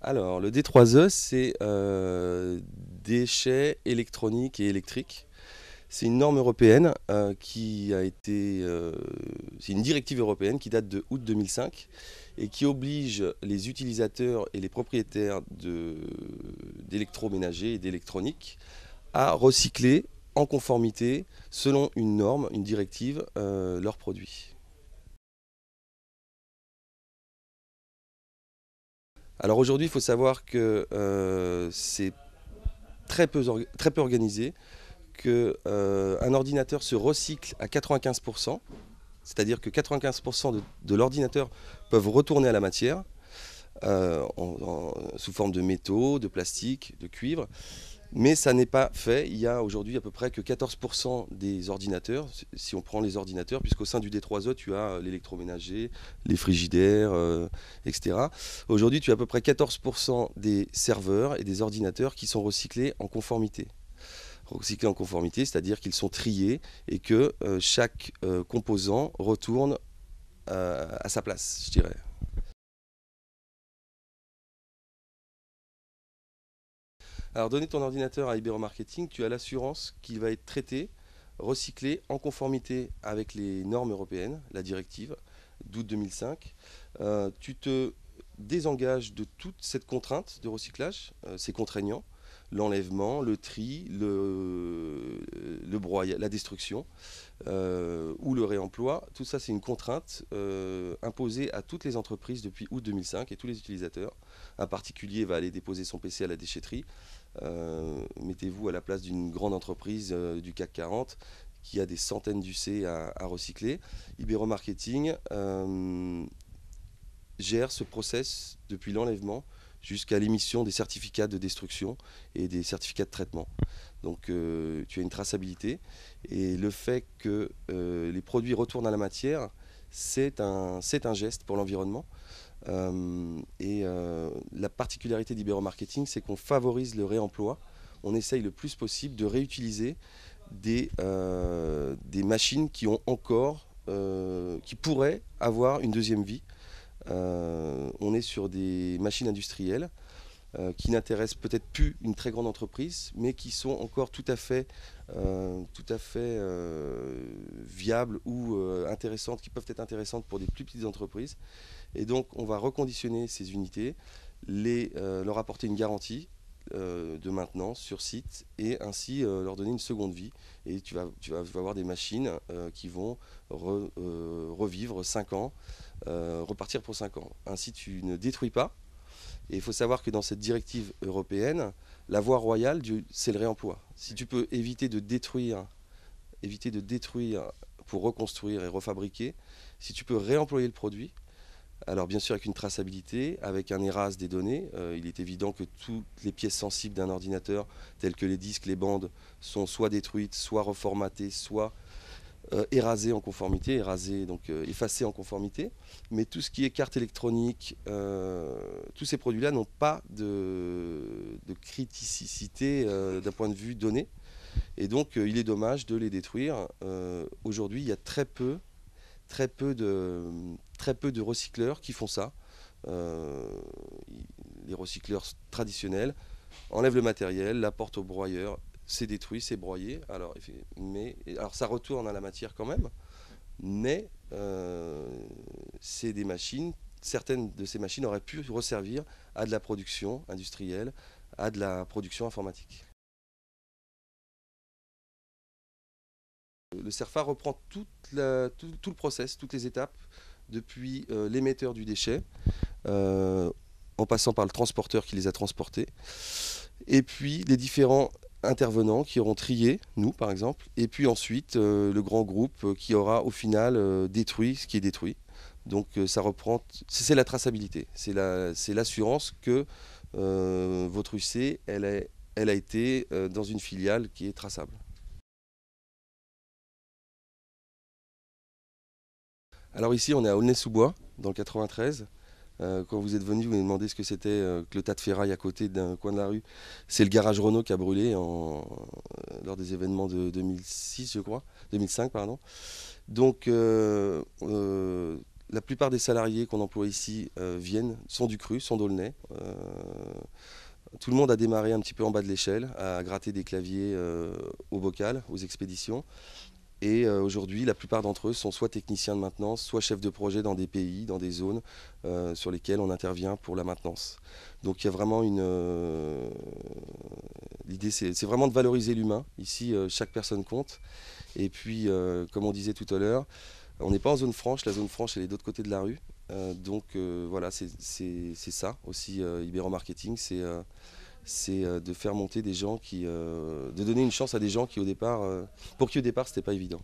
Alors, le D3E, c'est déchets électroniques et électriques. C'est une norme européenne qui a été. C'est une directive européenne qui date de août 2005 et qui oblige les utilisateurs et les propriétaires d'électroménagers et d'électronique à recycler en conformité, selon une norme, une directive, leurs produits. Alors aujourd'hui, il faut savoir que c'est très peu organisé, qu'un ordinateur se recycle à 95%, c'est-à-dire que 95% de l'ordinateur peuvent retourner à la matière sous forme de métaux, de plastique, de cuivre. Mais ça n'est pas fait. Il y a aujourd'hui à peu près que 14% des ordinateurs, si on prend les ordinateurs, puisqu'au sein du D3E, tu as l'électroménager, les frigidaires, etc. Aujourd'hui, tu as à peu près 14% des serveurs et des ordinateurs qui sont recyclés en conformité. Recyclés en conformité, c'est-à-dire qu'ils sont triés et que chaque composant retourne à sa place, je dirais. Alors, donner ton ordinateur à Iberomarketing, tu as l'assurance qu'il va être traité, recyclé en conformité avec les normes européennes, la directive d'août 2005. Tu te désengages de toute cette contrainte de recyclage, c'est contraignant. L'enlèvement, le tri, le broyage, la destruction ou le réemploi, tout ça c'est une contrainte imposée à toutes les entreprises depuis août 2005 et tous les utilisateurs. Un particulier va aller déposer son PC à la déchetterie. Mettez-vous à la place d'une grande entreprise du CAC 40 qui a des centaines d'UC à recycler. Iberomarketing gère ce process depuis l'enlèvement jusqu'à l'émission des certificats de destruction et des certificats de traitement. Donc tu as une traçabilité et le fait que les produits retournent à la matière, c'est un geste pour l'environnement. La particularité d'Iberomarketing, c'est qu'on favorise le réemploi. On essaye le plus possible de réutiliser des machines qui ont encore, qui pourraient avoir une deuxième vie. On est sur des machines industrielles qui n'intéressent peut-être plus une très grande entreprise, mais qui sont encore viables ou intéressantes, qui peuvent être intéressantes pour des plus petites entreprises. Et donc, on va reconditionner ces unités, leur apporter une garantie de maintenance sur site et ainsi leur donner une seconde vie. Et tu vas avoir des machines qui vont revivre 5 ans, repartir pour 5 ans. Ainsi, tu ne détruis pas. Et il faut savoir que dans cette directive européenne, la voie royale, c'est le réemploi. Si tu peux éviter de détruire pour reconstruire et refabriquer, si tu peux réemployer le produit, alors bien sûr avec une traçabilité, avec un ERAS des données, il est évident que toutes les pièces sensibles d'un ordinateur, telles que les disques, les bandes, sont soit détruites, soit reformatées, soit érasées en conformité, donc effacées en conformité. Mais tout ce qui est carte électronique, tous ces produits-là n'ont pas de criticité d'un point de vue données. Et donc il est dommage de les détruire. Aujourd'hui, il y a très peu de recycleurs qui font ça. Euh, les recycleurs traditionnels enlèvent le matériel, l'apportent au broyeur, c'est détruit, c'est broyé. Alors ça retourne à la matière quand même, mais c'est des machines. Certaines de ces machines auraient pu resservir à de la production industrielle, à de la production informatique. Le CERFA reprend tout le process, toutes les étapes, depuis l'émetteur du déchet, euh, en passant par le transporteur qui les a transportés, et puis les différents intervenants qui auront trié, nous par exemple, et puis ensuite le grand groupe qui aura au final détruit ce qui est détruit. Donc ça reprend, c'est la traçabilité, c'est l'assurance que votre UC, elle a été dans une filiale qui est traçable. Alors ici, on est à Aulnay-sous-Bois, dans le 93. Quand vous êtes venu, vous m'avez demandé ce que c'était que le tas de ferraille à côté d'un coin de la rue. C'est le garage Renault qui a brûlé lors des événements de 2006, je crois, 2005, pardon. Donc, La plupart des salariés qu'on emploie ici sont du cru, sont d'Aulnay. Tout le monde a démarré un petit peu en bas de l'échelle, à gratter des claviers au bocal, aux expéditions. Et aujourd'hui, la plupart d'entre eux sont soit techniciens de maintenance, soit chefs de projet dans des pays, dans des zones sur lesquelles on intervient pour la maintenance. Donc il y a vraiment l'idée, c'est vraiment de valoriser l'humain. Ici, chaque personne compte. Et puis, comme on disait tout à l'heure, on n'est pas en zone franche. La zone franche, elle est de l'autre côté de la rue. Voilà, c'est ça aussi, Ibero Marketing, c'est de faire monter des gens de donner une chance à des gens qui au départ, pour qui au départ c'était pas évident.